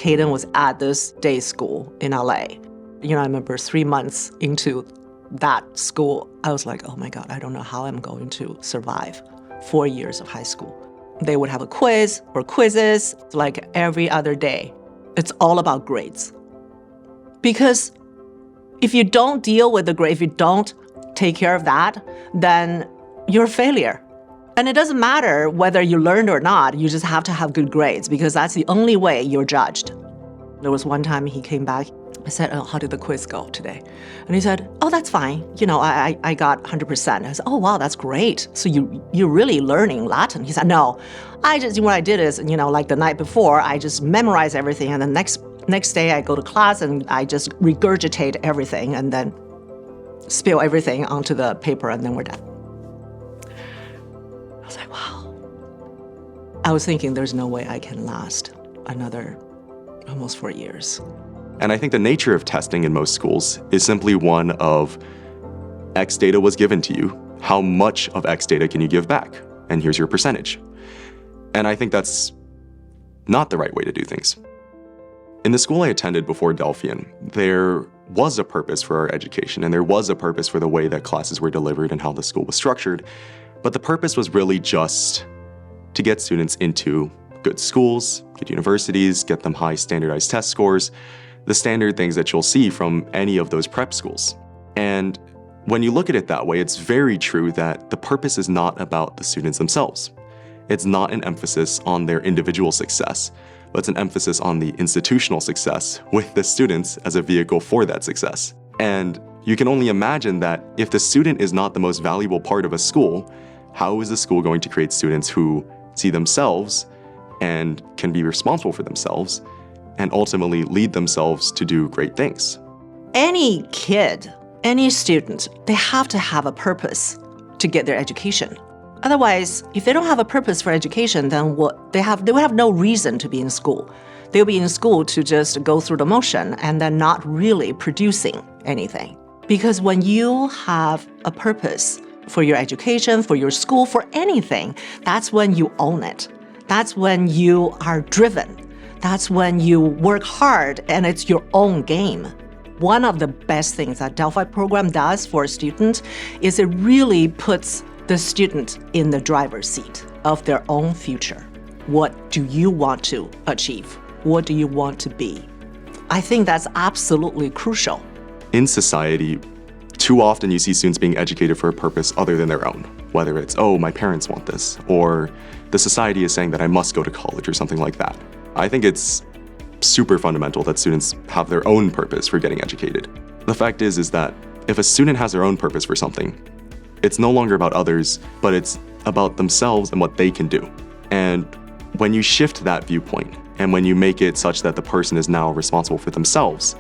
Cayden was at this day school in LA. I remember 3 months into that school, I was like, oh my God, I don't know how I'm going to survive 4 years of high school. They would have a quiz or quizzes like every other day. It's all about grades. Because if you don't deal with the grade, if you don't take care of that, then you're a failure. And it doesn't matter whether you learned or not, you just have to have good grades because that's the only way you're judged. There was one time he came back, I said, oh, how did the quiz go today? And he said, oh, that's fine. I got 100%. I said, oh, wow, that's great. So you're really learning Latin? He said, no, what I did is, like the night before, I just memorized everything. And the next day I go to class and I just regurgitate everything and then spill everything onto the paper and then we're done. I was like, wow. I was thinking there's no way I can last another almost 4 years. And I think the nature of testing in most schools is simply one of X data was given to you. How much of X data can you give back? And here's your percentage. And I think that's not the right way to do things. In the school I attended before Delphian, there was a purpose for our education, and there was a purpose for the way that classes were delivered and how the school was structured. But the purpose was really just to get students into good schools, good universities, get them high standardized test scores, the standard things that you'll see from any of those prep schools. And when you look at it that way, it's very true that the purpose is not about the students themselves. It's not an emphasis on their individual success, but it's an emphasis on the institutional success with the students as a vehicle for that success. And you can only imagine that if the student is not the most valuable part of a school, how is the school going to create students who see themselves and can be responsible for themselves and ultimately lead themselves to do great things? Any kid, any student, they have to have a purpose to get their education. Otherwise, if they don't have a purpose for education, then they will have no reason to be in school. They'll be in school to just go through the motion and then not really producing anything. Because when you have a purpose for your education, for your school, for anything, that's when you own it. That's when you are driven. That's when you work hard and it's your own game. One of the best things that Delphi program does for a student is it really puts the student in the driver's seat of their own future. What do you want to achieve? What do you want to be? I think that's absolutely crucial. In society, too often you see students being educated for a purpose other than their own. Whether it's, oh, my parents want this, or the society is saying that I must go to college or something like that. I think it's super fundamental that students have their own purpose for getting educated. The fact is that if a student has their own purpose for something, it's no longer about others, but it's about themselves and what they can do. And when you shift that viewpoint, and when you make it such that the person is now responsible for themselves,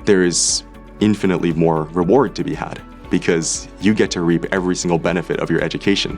there is infinitely more reward to be had because you get to reap every single benefit of your education.